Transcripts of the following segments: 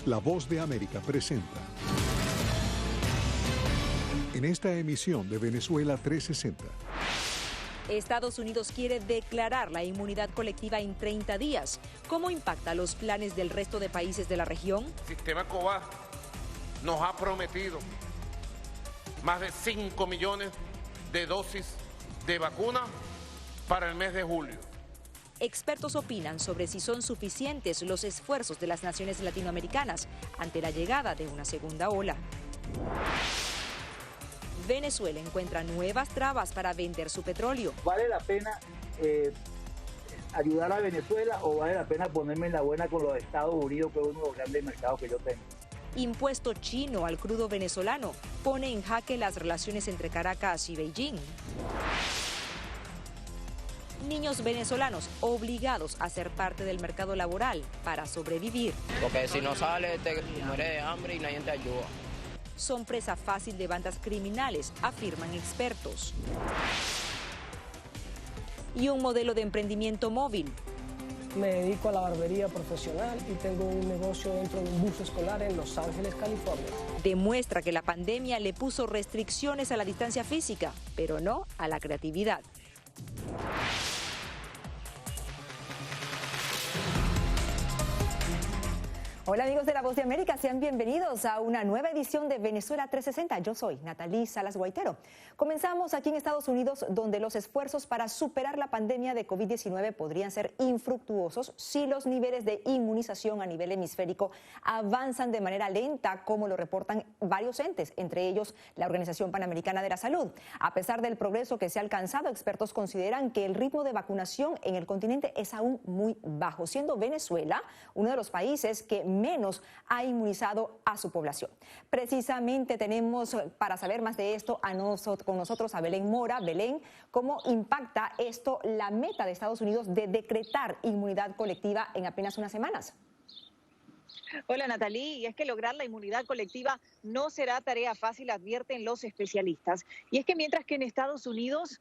La Voz de América presenta. En esta emisión de Venezuela 360. Estados Unidos quiere declarar la inmunidad colectiva en 30 días. ¿Cómo impacta los planes del resto de países de la región? El sistema COVAX nos ha prometido más de 5 millones de dosis de vacuna para el mes de julio. Expertos opinan sobre si son suficientes los esfuerzos de las naciones latinoamericanas ante la llegada de una segunda ola. Venezuela encuentra nuevas trabas para vender su petróleo. ¿Vale la pena ayudar a Venezuela o vale la pena ponerme en la buena con los Estados Unidos, que es uno de los grandes mercados que yo tengo? Impuesto chino al crudo venezolano pone en jaque las relaciones entre Caracas y Beijing. Niños venezolanos obligados a ser parte del mercado laboral para sobrevivir. Porque si no sales te mueres de hambre y nadie te ayuda. Son presa fácil de bandas criminales, afirman expertos. Y un modelo de emprendimiento móvil. Me dedico a la barbería profesional y tengo un negocio dentro de un bus escolar en Los Ángeles, California. Demuestra que la pandemia le puso restricciones a la distancia física, pero no a la creatividad. Hola amigos de La Voz de América, sean bienvenidos a una nueva edición de Venezuela 360. Yo soy Natalie Salas Guaitero. Comenzamos aquí en Estados Unidos, donde los esfuerzos para superar la pandemia de COVID-19 podrían ser infructuosos si los niveles de inmunización a nivel hemisférico avanzan de manera lenta, como lo reportan varios entes, entre ellos la Organización Panamericana de la Salud. A pesar del progreso que se ha alcanzado, expertos consideran que el ritmo de vacunación en el continente es aún muy bajo, siendo Venezuela uno de los países que menos ha inmunizado a su población. Precisamente tenemos para saber más de esto con nosotros a Belén Mora. Belén, ¿cómo impacta esto la meta de Estados Unidos de decretar inmunidad colectiva en apenas unas semanas? Hola Natalie, y es que lograr la inmunidad colectiva no será tarea fácil, advierten los especialistas. Y es que mientras que en Estados Unidos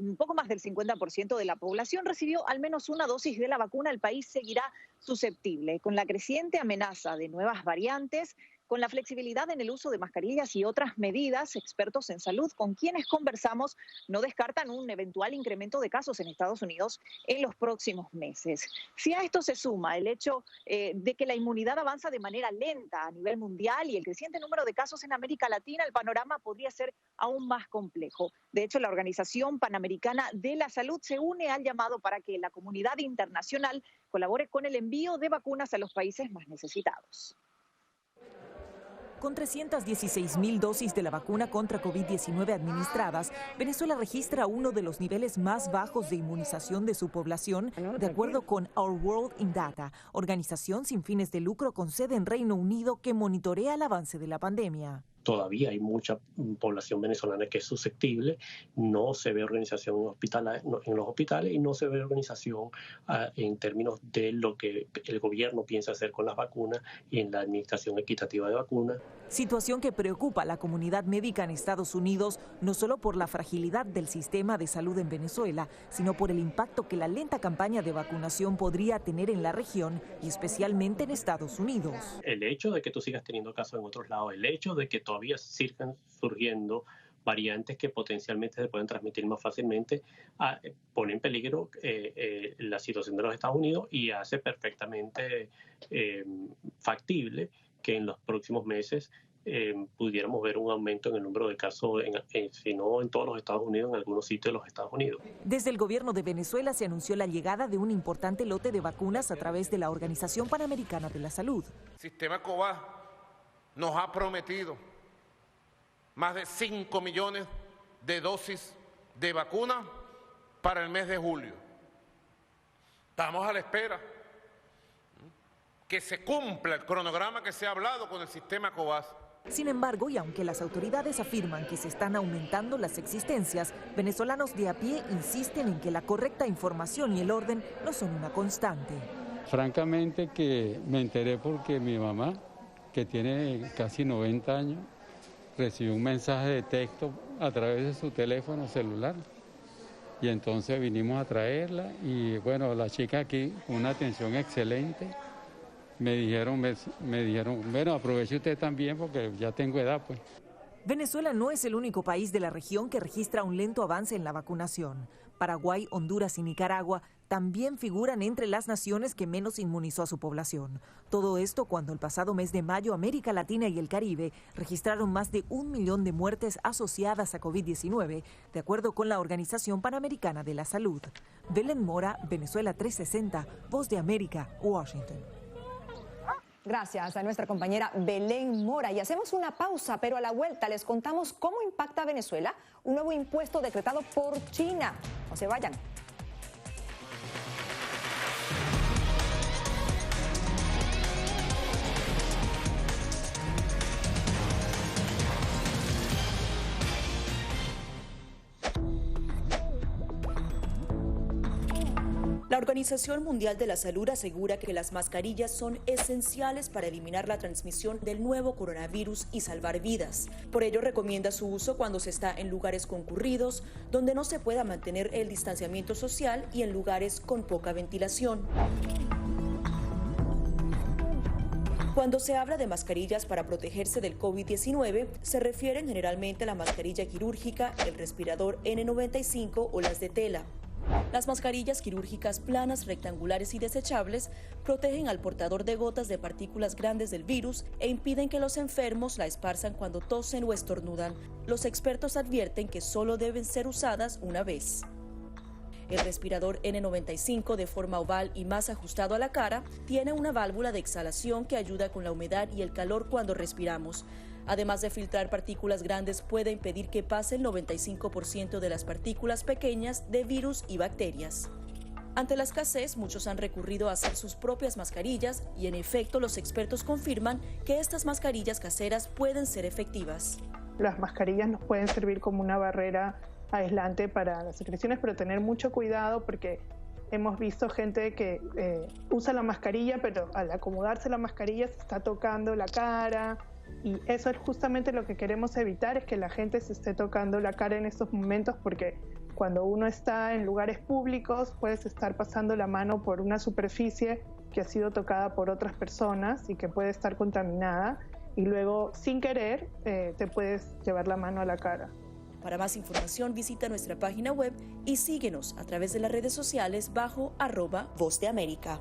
un poco más del 50% de la población recibió al menos una dosis de la vacuna, el país seguirá susceptible. Con la creciente amenaza de nuevas variantes, con la flexibilidad en el uso de mascarillas y otras medidas, expertos en salud con quienes conversamos no descartan un eventual incremento de casos en Estados Unidos en los próximos meses. Si a esto se suma el hecho de que la inmunidad avanza de manera lenta a nivel mundial y el creciente número de casos en América Latina, el panorama podría ser aún más complejo. De hecho, la Organización Panamericana de la Salud se une al llamado para que la comunidad internacional colabore con el envío de vacunas a los países más necesitados. Con 316.000 dosis de la vacuna contra COVID-19 administradas, Venezuela registra uno de los niveles más bajos de inmunización de su población, de acuerdo con Our World in Data, organización sin fines de lucro con sede en Reino Unido que monitorea el avance de la pandemia. Todavía hay mucha población venezolana que es susceptible, no se ve organización en los hospitales y no se ve organización en términos de lo que el gobierno piensa hacer con las vacunas y en la administración equitativa de vacunas. Situación que preocupa a la comunidad médica en Estados Unidos, no solo por la fragilidad del sistema de salud en Venezuela, sino por el impacto que la lenta campaña de vacunación podría tener en la región y especialmente en Estados Unidos. El hecho de que tú sigas teniendo casos en otros lados, el hecho de que todavía sigan surgiendo variantes que potencialmente se pueden transmitir más fácilmente, pone en peligro la situación de los Estados Unidos y hace perfectamente factible que en los próximos meses pudiéramos ver un aumento en el número de casos, si no en todos los Estados Unidos, en algunos sitios de los Estados Unidos. Desde el gobierno de Venezuela se anunció la llegada de un importante lote de vacunas a través de la Organización Panamericana de la Salud. El sistema COVAX nos ha prometido más de 5 millones de dosis de vacuna para el mes de julio. Estamos a la espera que se cumpla el cronograma que se ha hablado con el sistema COVAX. Sin embargo, y aunque las autoridades afirman que se están aumentando las existencias, venezolanos de a pie insisten en que la correcta información y el orden no son una constante. Francamente que me enteré porque mi mamá, que tiene casi 90 años, recibió un mensaje de texto a través de su teléfono celular. Y entonces vinimos a traerla y bueno, la chica aquí con una atención excelente me dijeron, bueno, aproveche usted también porque ya tengo edad, pues. Venezuela no es el único país de la región que registra un lento avance en la vacunación. Paraguay, Honduras y Nicaragua también figuran entre las naciones que menos inmunizó a su población. Todo esto cuando el pasado mes de mayo América Latina y el Caribe registraron más de 1 millón de muertes asociadas a COVID-19, de acuerdo con la Organización Panamericana de la Salud. Belén Mora, Venezuela 360, Voz de América, Washington. Gracias a nuestra compañera Belén Mora. Y hacemos una pausa, pero a la vuelta les contamos cómo impacta a Venezuela un nuevo impuesto decretado por China. No se vayan. La Organización Mundial de la Salud asegura que las mascarillas son esenciales para eliminar la transmisión del nuevo coronavirus y salvar vidas. Por ello, recomienda su uso cuando se está en lugares concurridos, donde no se pueda mantener el distanciamiento social y en lugares con poca ventilación. Cuando se habla de mascarillas para protegerse del COVID-19, se refieren generalmente a la mascarilla quirúrgica, el respirador N95 o las de tela. Las mascarillas quirúrgicas planas, rectangulares y desechables protegen al portador de gotas de partículas grandes del virus e impiden que los enfermos la esparzan cuando tosen o estornudan. Los expertos advierten que solo deben ser usadas una vez. El respirador N95, de forma oval y más ajustado a la cara, tiene una válvula de exhalación que ayuda con la humedad y el calor cuando respiramos. Además de filtrar partículas grandes, puede impedir que pase el 95% de las partículas pequeñas de virus y bacterias. Ante la escasez, muchos han recurrido a hacer sus propias mascarillas y, en efecto, los expertos confirman que estas mascarillas caseras pueden ser efectivas. Las mascarillas nos pueden servir como una barrera aislante para las secreciones, pero tener mucho cuidado porque hemos visto gente que usa la mascarilla, pero al acomodarse la mascarilla se está tocando la cara. Y eso es justamente lo que queremos evitar, es que la gente se esté tocando la cara en estos momentos, porque cuando uno está en lugares públicos puedes estar pasando la mano por una superficie que ha sido tocada por otras personas y que puede estar contaminada y luego sin querer te puedes llevar la mano a la cara. Para más información visita nuestra página web y síguenos a través de las redes sociales bajo @Voz de América.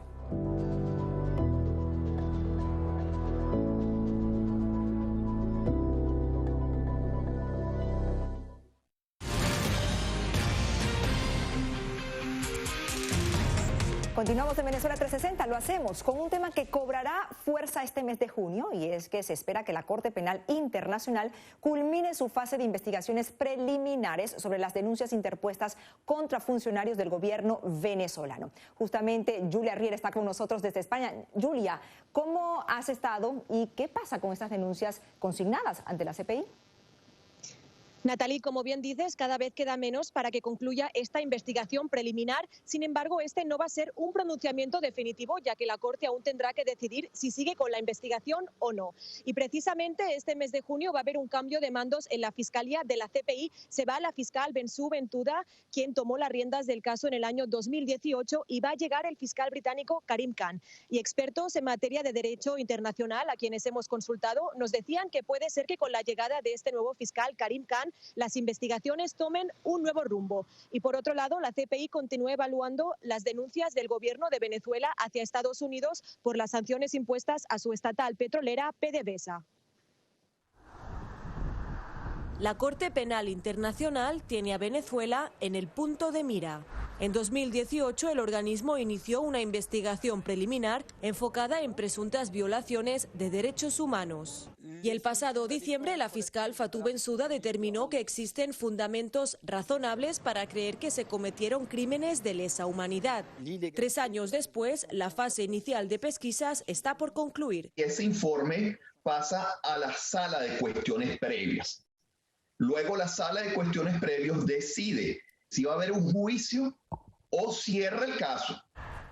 Continuamos en Venezuela 360, lo hacemos con un tema que cobrará fuerza este mes de junio y es que se espera que la Corte Penal Internacional culmine su fase de investigaciones preliminares sobre las denuncias interpuestas contra funcionarios del gobierno venezolano. Justamente Julia Riera está con nosotros desde España. Julia, ¿cómo has estado y qué pasa con estas denuncias consignadas ante la CPI? Natalie, como bien dices, cada vez queda menos para que concluya esta investigación preliminar. Sin embargo, este no va a ser un pronunciamiento definitivo, ya que la Corte aún tendrá que decidir si sigue con la investigación o no. Y precisamente este mes de junio va a haber un cambio de mandos en la Fiscalía de la CPI. Se va la fiscal Bensú Bentuda, quien tomó las riendas del caso en el año 2018, y va a llegar el fiscal británico Karim Khan. Y expertos en materia de derecho internacional, a quienes hemos consultado, nos decían que puede ser que con la llegada de este nuevo fiscal, Karim Khan, las investigaciones tomen un nuevo rumbo. Y por otro lado, la CPI continúa evaluando las denuncias del gobierno de Venezuela hacia Estados Unidos por las sanciones impuestas a su estatal petrolera PDVSA. La Corte Penal Internacional tiene a Venezuela en el punto de mira. En 2018, el organismo inició una investigación preliminar enfocada en presuntas violaciones de derechos humanos. Y el pasado diciembre, la fiscal Fatou Bensouda determinó que existen fundamentos razonables para creer que se cometieron crímenes de lesa humanidad. 3 años después, la fase inicial de pesquisas está por concluir. Ese informe pasa a la sala de cuestiones previas. Luego la sala de cuestiones previos decide si va a haber un juicio o cierra el caso.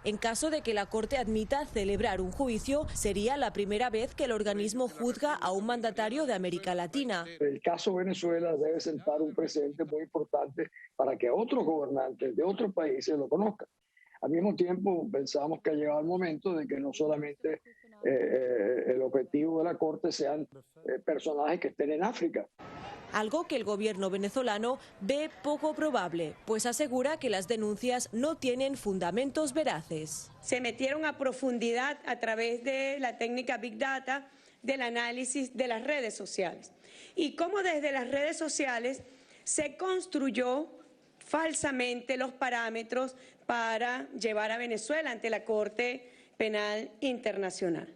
En caso de que la Corte admita celebrar un juicio, sería la primera vez que el organismo juzga a un mandatario de América Latina. El caso Venezuela debe sentar un precedente muy importante para que otros gobernantes de otros países lo conozcan. Al mismo tiempo, pensamos que ha llegado el momento de que no solamente el objetivo de la Corte sean personajes que estén en África. Algo que el gobierno venezolano ve poco probable, pues asegura que las denuncias no tienen fundamentos veraces. Se metieron a profundidad a través de la técnica Big Data, del análisis de las redes sociales. Y cómo desde las redes sociales se construyó falsamente los parámetros para llevar a Venezuela ante la Corte Penal Internacional.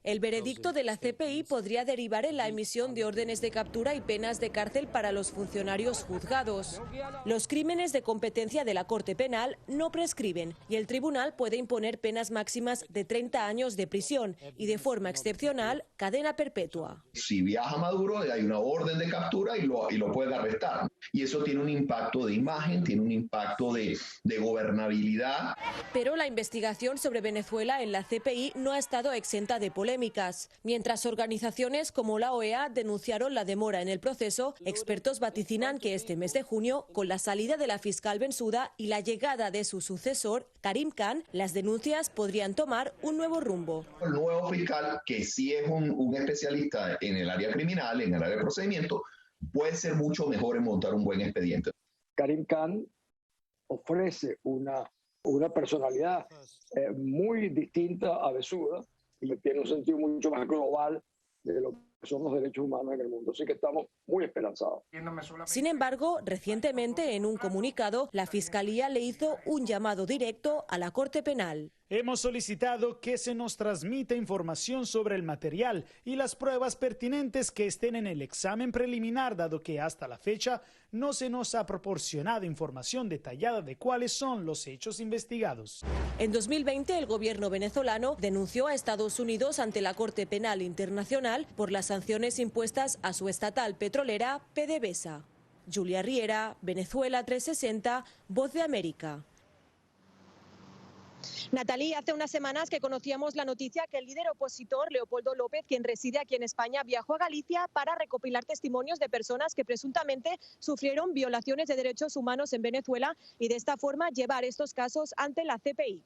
El veredicto de la CPI podría derivar en la emisión de órdenes de captura y penas de cárcel para los funcionarios juzgados. Los crímenes de competencia de la Corte Penal no prescriben y el tribunal puede imponer penas máximas de 30 años de prisión y, de forma excepcional, cadena perpetua. Si viaja Maduro, hay una orden de captura y lo pueden arrestar. Y eso tiene un impacto de imagen, tiene un impacto de gobernabilidad. Pero la investigación sobre Venezuela en la CPI no ha estado exenta de polémicas. Mientras organizaciones como la OEA denunciaron la demora en el proceso, expertos vaticinan que este mes de junio, con la salida de la fiscal Bensouda y la llegada de su sucesor, Karim Khan, las denuncias podrían tomar un nuevo rumbo. El nuevo fiscal, que sí es un especialista en el área criminal, en el área de procedimiento, puede ser mucho mejor en montar un buen expediente. Karim Khan ofrece una personalidad muy distinta a Bensouda y tiene un sentido mucho más global de lo que son los derechos humanos en el mundo. Así que estamos muy esperanzados. Sin embargo, recientemente en un comunicado, la Fiscalía le hizo un llamado directo a la Corte Penal. Hemos solicitado que se nos transmita información sobre el material y las pruebas pertinentes que estén en el examen preliminar, dado que hasta la fecha no se nos ha proporcionado información detallada de cuáles son los hechos investigados. En 2020, el gobierno venezolano denunció a Estados Unidos ante la Corte Penal Internacional por las sanciones impuestas a su estatal petrolera PDVSA. Julia Riera, Venezuela 360, Voz de América. Natalie, hace unas semanas que conocíamos la noticia que el líder opositor Leopoldo López, quien reside aquí en España, viajó a Galicia para recopilar testimonios de personas que presuntamente sufrieron violaciones de derechos humanos en Venezuela y de esta forma llevar estos casos ante la CPI.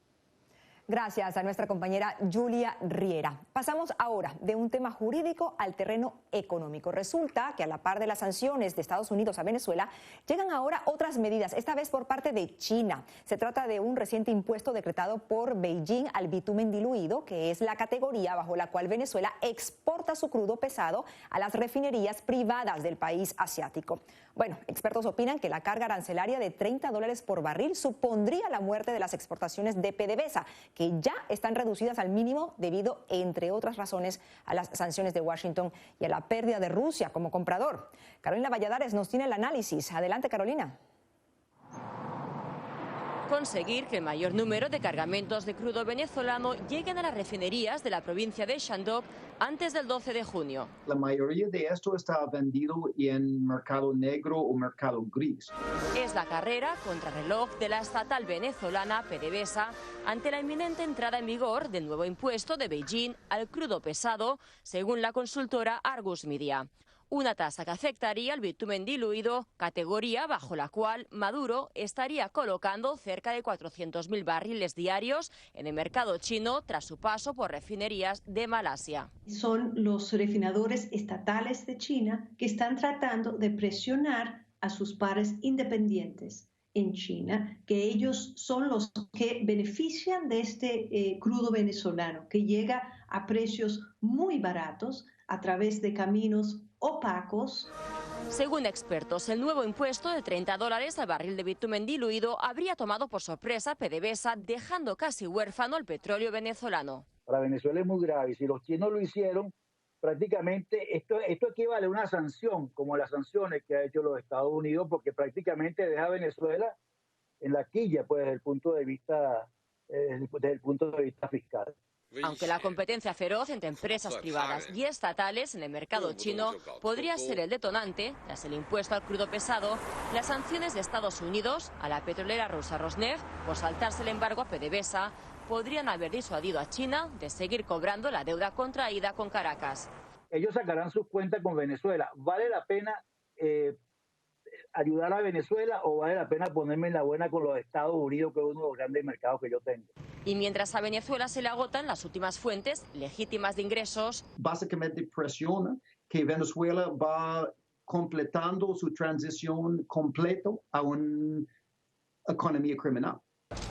Gracias a nuestra compañera Julia Riera. Pasamos ahora de un tema jurídico al terreno económico. Resulta que a la par de las sanciones de Estados Unidos a Venezuela, llegan ahora otras medidas, esta vez por parte de China. Se trata de un reciente impuesto decretado por Beijing al bitumen diluido, que es la categoría bajo la cual Venezuela exporta su crudo pesado a las refinerías privadas del país asiático. Bueno, expertos opinan que la carga arancelaria de $30 por barril supondría la muerte de las exportaciones de PDVSA, que ya están reducidas al mínimo debido, entre otras razones, a las sanciones de Washington y a la pérdida de Rusia como comprador. Carolina Valladares nos tiene el análisis. Adelante, Carolina. Conseguir que el mayor número de cargamentos de crudo venezolano lleguen a las refinerías de la provincia de Shandong antes del 12 de junio. La mayoría de esto está vendido en mercado negro o mercado gris. Es la carrera contrarreloj de la estatal venezolana PDVSA ante la inminente entrada en vigor del nuevo impuesto de Beijing al crudo pesado, según la consultora Argus Media. Una tasa que afectaría al bitumen diluido, categoría bajo la cual Maduro estaría colocando cerca de 400.000 barriles diarios en el mercado chino tras su paso por refinerías de Malasia. Son los refinadores estatales de China que están tratando de presionar a sus pares independientes en China, que ellos son los que benefician de este crudo venezolano, que llega a precios muy baratos a través de caminos opacos. Según expertos, el nuevo impuesto de $30 al barril de bitumen diluido habría tomado por sorpresa a PDVSA, dejando casi huérfano el petróleo venezolano. Para Venezuela es muy grave. Si los chinos lo hicieron, prácticamente esto equivale a una sanción, como las sanciones que ha hecho los Estados Unidos, porque prácticamente deja a Venezuela en la quilla, pues, desde el punto de vista fiscal. Aunque la competencia feroz entre empresas privadas y estatales en el mercado chino podría ser el detonante, tras el impuesto al crudo pesado, las sanciones de Estados Unidos a la petrolera rusa Rosneft por saltarse el embargo a PDVSA podrían haber disuadido a China de seguir cobrando la deuda contraída con Caracas. Ellos sacarán sus cuentas con Venezuela. Vale la pena ayudar a Venezuela o vale la pena ponerme en la buena con los Estados Unidos, que es uno de los grandes mercados que yo tengo? Y mientras a Venezuela se le agotan las últimas fuentes legítimas de ingresos, básicamente presiona que Venezuela va completando su transición completo a una economía criminal.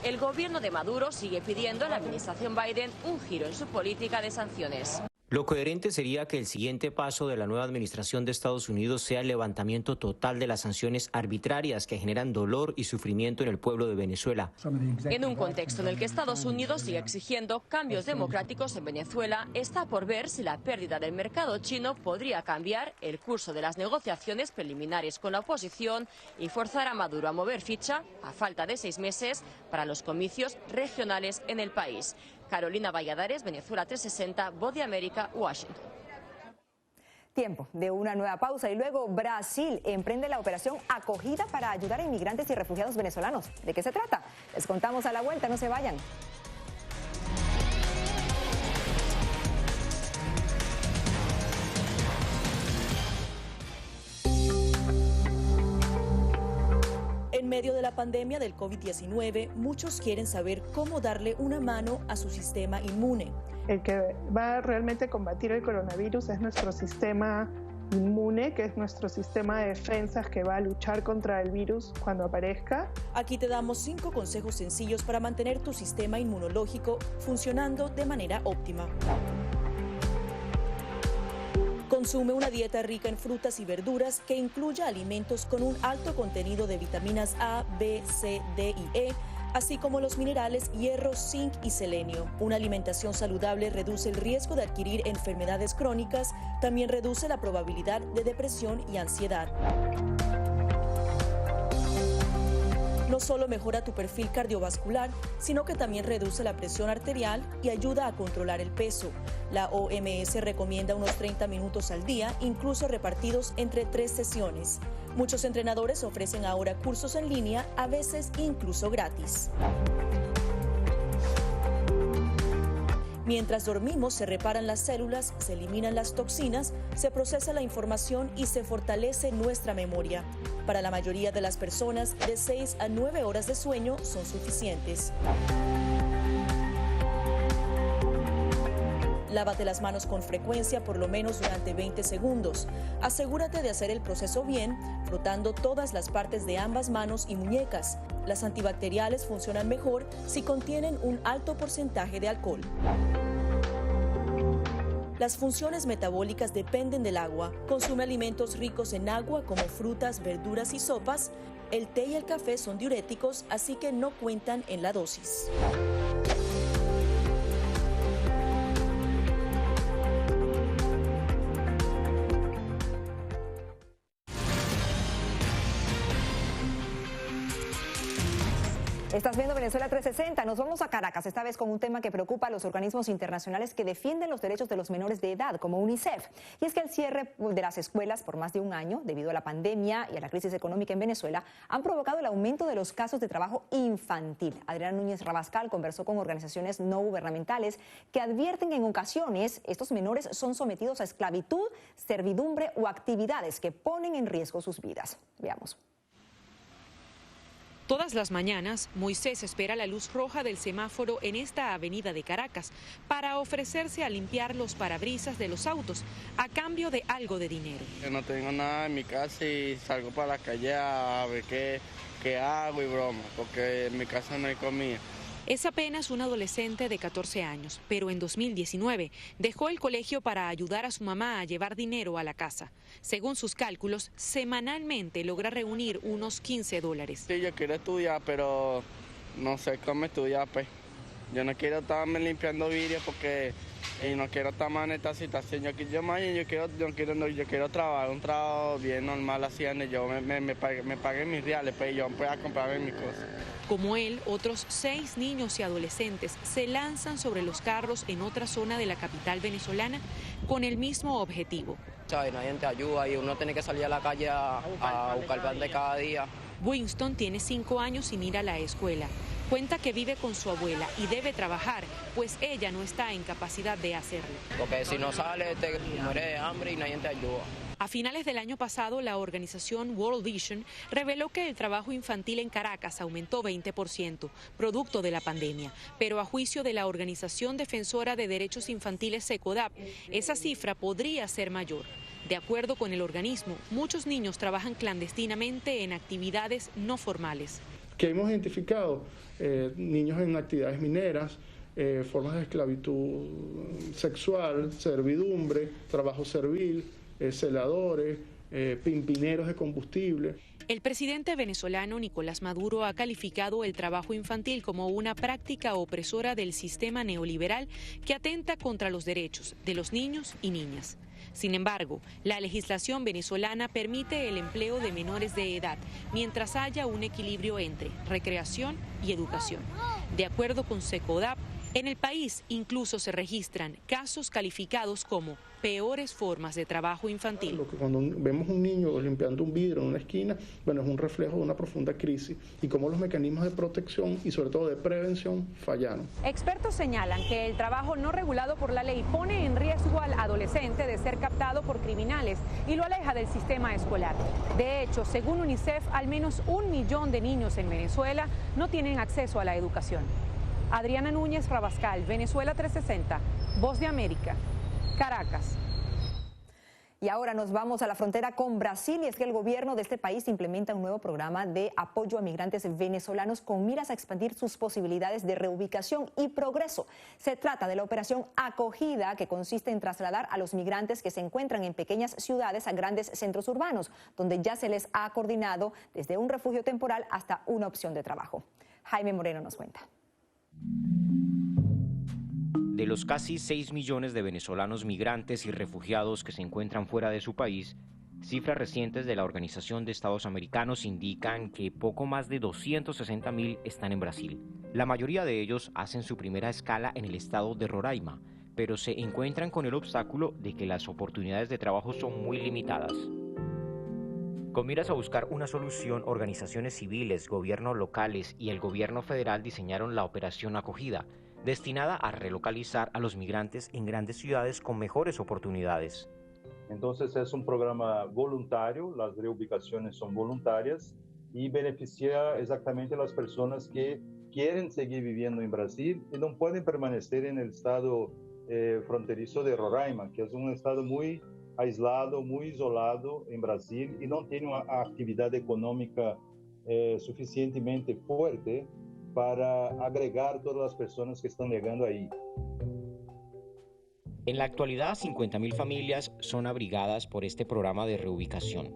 el gobierno de Maduro sigue pidiendo a la administración Biden un giro en su política de sanciones. Lo coherente sería que el siguiente paso de la nueva administración de Estados Unidos sea el levantamiento total de las sanciones arbitrarias que generan dolor y sufrimiento en el pueblo de Venezuela. En un contexto en el que Estados Unidos sigue exigiendo cambios democráticos en Venezuela, está por ver si la pérdida del mercado chino podría cambiar el curso de las negociaciones preliminares con la oposición y forzar a Maduro a mover ficha, a falta de 6 meses, para los comicios regionales en el país. Carolina Valladares, Venezuela 360, Voz de América, Washington. Tiempo de una nueva pausa y luego Brasil emprende la operación Acogida para ayudar a inmigrantes y refugiados venezolanos. ¿De qué se trata? Les contamos a la vuelta, no se vayan. En medio de la pandemia del COVID-19, muchos quieren saber cómo darle una mano a su sistema inmune. El que va a realmente combatir el coronavirus es nuestro sistema inmune, que es nuestro sistema de defensas que va a luchar contra el virus cuando aparezca. Aquí te damos 5 consejos sencillos para mantener tu sistema inmunológico funcionando de manera óptima. Consume una dieta rica en frutas y verduras que incluya alimentos con un alto contenido de vitaminas A, B, C, D y E, así como los minerales hierro, zinc y selenio. Una alimentación saludable reduce el riesgo de adquirir enfermedades crónicas, también reduce la probabilidad de depresión y ansiedad. No solo mejora tu perfil cardiovascular, sino que también reduce la presión arterial y ayuda a controlar el peso. La OMS recomienda unos 30 minutos al día, incluso repartidos entre 3 sesiones. Muchos entrenadores ofrecen ahora cursos en línea, a veces incluso gratis. Mientras dormimos, se reparan las células, se eliminan las toxinas, se procesa la información y se fortalece nuestra memoria. Para la mayoría de las personas, de 6 a 9 horas de sueño son suficientes. Lávate las manos con frecuencia, por lo menos durante 20 segundos. Asegúrate de hacer el proceso bien, frotando todas las partes de ambas manos y muñecas. Las antibacteriales funcionan mejor si contienen un alto porcentaje de alcohol. Las funciones metabólicas dependen del agua. Consume alimentos ricos en agua como frutas, verduras y sopas. El té y el café son diuréticos, así que no cuentan en la dosis. Estás viendo Venezuela 360. Nos vamos a Caracas, esta vez con un tema que preocupa a los organismos internacionales que defienden los derechos de los menores de edad, como UNICEF. Y es que el cierre de las escuelas por más de un año, debido a la pandemia y a la crisis económica en Venezuela, han provocado el aumento de los casos de trabajo infantil. Adriana Núñez Rabascal conversó con organizaciones no gubernamentales que advierten que en ocasiones estos menores son sometidos a esclavitud, servidumbre o actividades que ponen en riesgo sus vidas. Veamos. Todas las mañanas, Moisés espera la luz roja del semáforo en esta avenida de Caracas para ofrecerse a limpiar los parabrisas de los autos a cambio de algo de dinero. No tengo nada en mi casa y salgo para la calle a ver qué hago y broma, porque en mi casa no hay comida. Es apenas un adolescente de 14 años, pero en 2019 dejó el colegio para ayudar a su mamá a llevar dinero a la casa. Según sus cálculos, semanalmente logra reunir unos $15. Sí, yo quiero estudiar, pero no sé cómo estudiar, pues. Yo no quiero estarme limpiando vidrios porque no quiero estar más en esta situación. Yo quiero trabajar, un trabajo bien normal, así donde yo me paguen mis reales, pues yo pueda comprarme mis cosas. Como él, otros 6 niños y adolescentes se lanzan sobre los carros en otra zona de la capital venezolana con el mismo objetivo. Nadie te ayuda y uno tiene que salir a la calle a buscar pan de cada día. Winston tiene 5 años sin ir a la escuela. Cuenta que vive con su abuela y debe trabajar, pues ella no está en capacidad de hacerlo. Porque si no sales te mueres de hambre y nadie te ayuda. A finales del año pasado, la organización World Vision reveló que el trabajo infantil en Caracas aumentó 20%, producto de la pandemia. Pero a juicio de la Organización Defensora de Derechos Infantiles SECODAP, esa cifra podría ser mayor. De acuerdo con el organismo, muchos niños trabajan clandestinamente en actividades no formales. Que hemos identificado niños en actividades mineras, formas de esclavitud sexual, servidumbre, trabajo servil, celadores, pimpineros de combustible. El presidente venezolano Nicolás Maduro ha calificado el trabajo infantil como una práctica opresora del sistema neoliberal que atenta contra los derechos de los niños y niñas. Sin embargo, la legislación venezolana permite el empleo de menores de edad, mientras haya un equilibrio entre recreación y educación. De acuerdo con SECODAP, en el país incluso se registran casos calificados como peores formas de trabajo infantil. Cuando vemos un niño limpiando un vidrio en una esquina, bueno, es un reflejo de una profunda crisis y cómo los mecanismos de protección y sobre todo de prevención fallaron. Expertos señalan que el trabajo no regulado por la ley pone en riesgo al adolescente de ser captado por criminales y lo aleja del sistema escolar. De hecho, según UNICEF, al menos 1 millón de niños en Venezuela no tienen acceso a la educación. Adriana Núñez Rabascal, Venezuela 360, Voz de América, Caracas. Y ahora nos vamos a la frontera con Brasil, y es que el gobierno de este país implementa un nuevo programa de apoyo a migrantes venezolanos con miras a expandir sus posibilidades de reubicación y progreso. Se trata de la operación Acogida, que consiste en trasladar a los migrantes que se encuentran en pequeñas ciudades a grandes centros urbanos, donde ya se les ha coordinado desde un refugio temporal hasta una opción de trabajo. Jaime Moreno nos cuenta. De los casi 6 millones de venezolanos migrantes y refugiados que se encuentran fuera de su país, cifras recientes de la Organización de Estados Americanos indican que poco más de 260.000 están en Brasil. La mayoría de ellos hacen su primera escala en el estado de Roraima, pero se encuentran con el obstáculo de que las oportunidades de trabajo son muy limitadas. Con miras a buscar una solución, organizaciones civiles, gobiernos locales y el gobierno federal diseñaron la Operación Acogida, destinada a relocalizar a los migrantes en grandes ciudades con mejores oportunidades. Entonces es un programa voluntario, las reubicaciones son voluntarias y beneficia exactamente a las personas que quieren seguir viviendo en Brasil y no pueden permanecer en el estado fronterizo de Roraima, que es un estado muy aislado, muy isolado en Brasil y no tiene una actividad económica suficientemente fuerte para agregar todas las personas que están llegando ahí. En la actualidad, 50.000 familias son abrigadas por este programa de reubicación.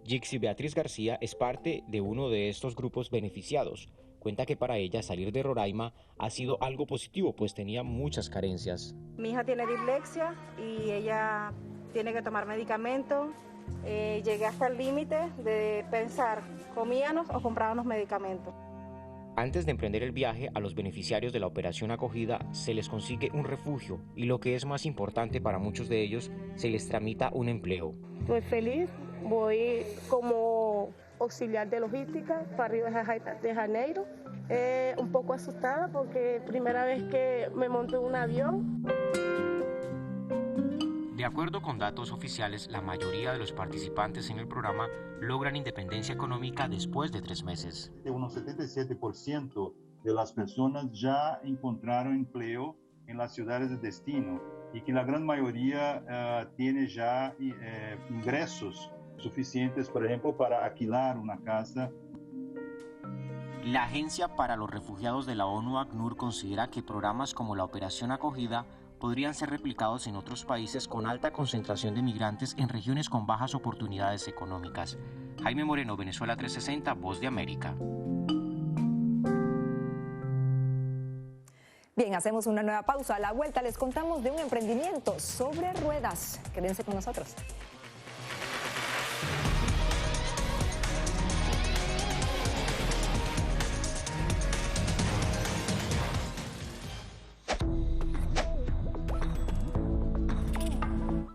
Gixi Beatriz García es parte de uno de estos grupos beneficiados. Cuenta que para ella salir de Roraima ha sido algo positivo, pues tenía muchas carencias. Mi hija tiene dislexia y ella tiene que tomar medicamentos. Llegué hasta el límite de pensar, comíamos o comprábamos medicamentos. Antes de emprender el viaje, a los beneficiarios de la Operación Acogida se les consigue un refugio y, lo que es más importante para muchos de ellos, se les tramita un empleo. Estoy feliz, voy como auxiliar de logística para Río de Janeiro. Un poco asustada porque es la primera vez que me monto en un avión. De acuerdo con datos oficiales, la mayoría de los participantes en el programa logran independencia económica después de 3 meses. Unos 77% de las personas ya encontraron empleo en las ciudades de destino y que la gran mayoría tiene ya ingresos suficientes, por ejemplo, para alquilar una casa. La Agencia para los Refugiados de la ONU, ACNUR, considera que programas como la Operación Acogida podrían ser replicados en otros países con alta concentración de migrantes en regiones con bajas oportunidades económicas. Jaime Moreno, Venezuela 360, Voz de América. Bien, hacemos una nueva pausa. A la vuelta les contamos de un emprendimiento sobre ruedas. Quédense con nosotros.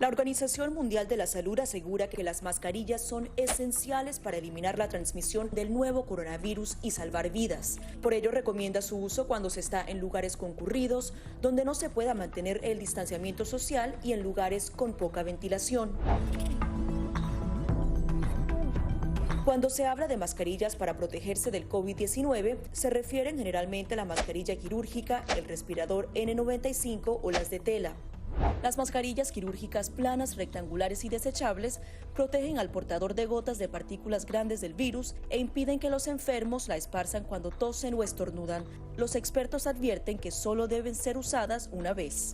La Organización Mundial de la Salud asegura que las mascarillas son esenciales para eliminar la transmisión del nuevo coronavirus y salvar vidas. Por ello recomienda su uso cuando se está en lugares concurridos, donde no se pueda mantener el distanciamiento social y en lugares con poca ventilación. Cuando se habla de mascarillas para protegerse del COVID-19, se refieren generalmente a la mascarilla quirúrgica, el respirador N95 o las de tela. Las mascarillas quirúrgicas planas, rectangulares y desechables protegen al portador de gotas de partículas grandes del virus e impiden que los enfermos la esparzan cuando tosen o estornudan. Los expertos advierten que solo deben ser usadas una vez.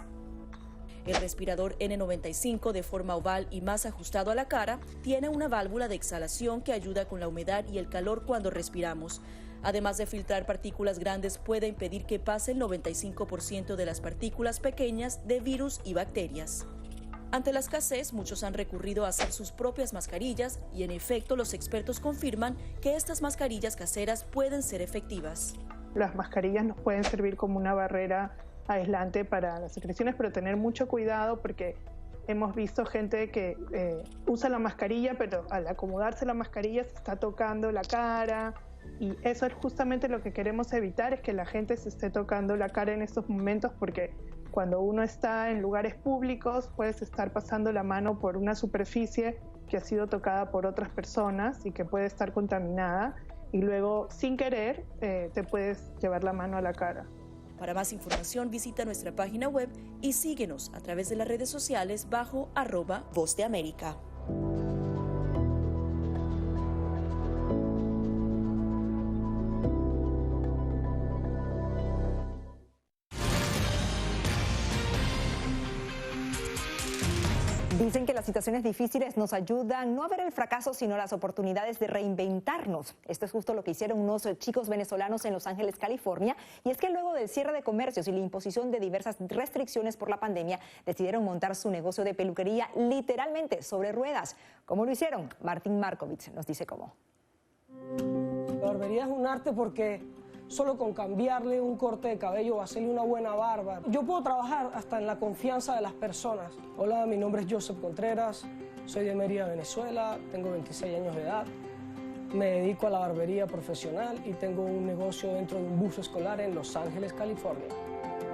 El respirador N95, de forma oval y más ajustado a la cara, tiene una válvula de exhalación que ayuda con la humedad y el calor cuando respiramos. Además de filtrar partículas grandes, puede impedir que pase el 95% de las partículas pequeñas de virus y bacterias. Ante la escasez, muchos han recurrido a hacer sus propias mascarillas y, en efecto, los expertos confirman que estas mascarillas caseras pueden ser efectivas. Las mascarillas nos pueden servir como una barrera aislante para las secreciones, pero tener mucho cuidado porque hemos visto gente que usa la mascarilla, pero al acomodarse la mascarilla se está tocando la cara. Y eso es justamente lo que queremos evitar, es que la gente se esté tocando la cara en estos momentos, porque cuando uno está en lugares públicos puedes estar pasando la mano por una superficie que ha sido tocada por otras personas y que puede estar contaminada, y luego sin querer te puedes llevar la mano a la cara. Para más información visita nuestra página web y síguenos a través de las redes sociales bajo @Voz de América. Dicen que las situaciones difíciles nos ayudan no a ver el fracaso, sino las oportunidades de reinventarnos. Esto es justo lo que hicieron unos chicos venezolanos en Los Ángeles, California. Y es que luego del cierre de comercios y la imposición de diversas restricciones por la pandemia, decidieron montar su negocio de peluquería literalmente sobre ruedas. ¿Cómo lo hicieron? Martín Markovich nos dice cómo. La barbería es un arte porque solo con cambiarle un corte de cabello o hacerle una buena barba, yo puedo trabajar hasta en la confianza de las personas. Hola, mi nombre es Joseph Contreras, soy de Mérida, Venezuela, tengo 26 años de edad, me dedico a la barbería profesional y tengo un negocio dentro de un bus escolar en Los Ángeles, California.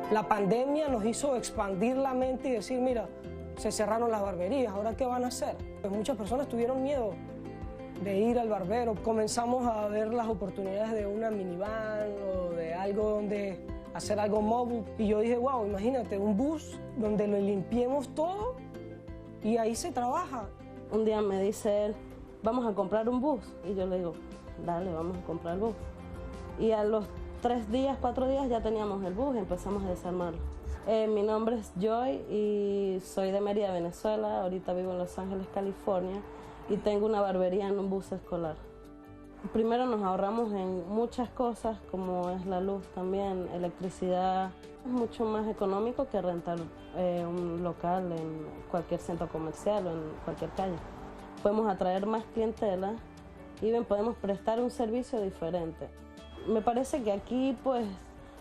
La pandemia nos hizo expandir la mente y decir, mira, se cerraron las barberías, ¿ahora qué van a hacer? Pues muchas personas tuvieron miedo de ir al barbero. Comenzamos a ver las oportunidades de una minivan o de algo donde hacer algo móvil. Y yo dije, wow, imagínate, un bus donde lo limpiemos todo y ahí se trabaja. Un día me dice él, vamos a comprar un bus. Y yo le digo, dale, vamos a comprar el bus. Y a los 3 días, 4 días ya teníamos el bus y empezamos a desarmarlo. Mi nombre es Joy y soy de Mérida, Venezuela. Ahorita vivo en Los Ángeles, California. Y tengo una barbería en un bus escolar. Primero nos ahorramos en muchas cosas, como es la luz también, electricidad. Es mucho más económico que rentar un local en cualquier centro comercial o en cualquier calle. Podemos atraer más clientela y bien, podemos prestar un servicio diferente. Me parece que aquí, pues,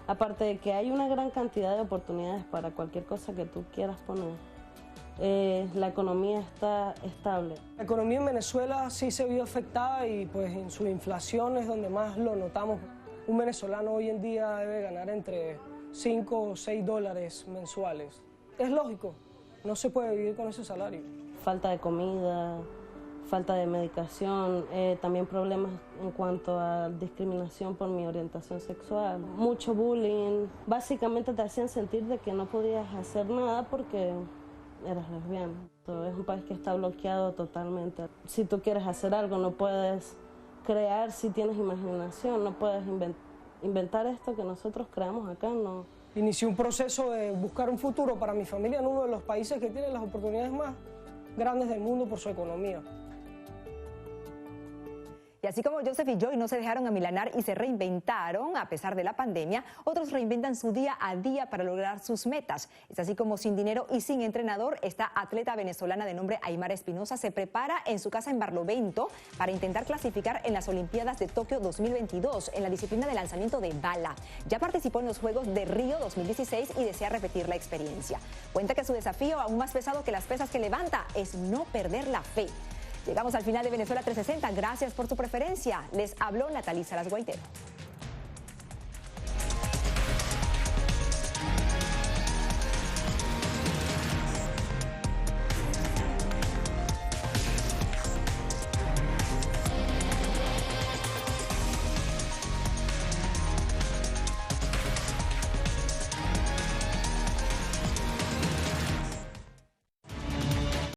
aparte de que hay una gran cantidad de oportunidades para cualquier cosa que tú quieras poner, la economía está estable. La economía en Venezuela sí se vio afectada y pues en su inflación es donde más lo notamos. Un venezolano hoy en día debe ganar entre 5 o 6 dólares mensuales. Es lógico, no se puede vivir con ese salario. Falta de comida, falta de medicación, también problemas en cuanto a discriminación por mi orientación sexual, mucho bullying. Básicamente te hacían sentir de que no podías hacer nada porque eras lesbiana. Es un país que está bloqueado totalmente. Si tú quieres hacer algo, no puedes crear si tienes imaginación, no puedes inventar esto que nosotros creamos acá, no. Inicié un proceso de buscar un futuro para mi familia en uno de los países que tiene las oportunidades más grandes del mundo por su economía. Y así como Joseph y Joy no se dejaron amilanar y se reinventaron a pesar de la pandemia, otros reinventan su día a día para lograr sus metas. Es así como sin dinero y sin entrenador, esta atleta venezolana de nombre Aymara Espinosa se prepara en su casa en Barlovento para intentar clasificar en las Olimpiadas de Tokio 2022 en la disciplina de lanzamiento de bala. Ya participó en los Juegos de Río 2016 y desea repetir la experiencia. Cuenta que su desafío, aún más pesado que las pesas que levanta, es no perder la fe. Llegamos al final de Venezuela 360. Gracias por su preferencia. Les habló Natalie Salas Guaitero.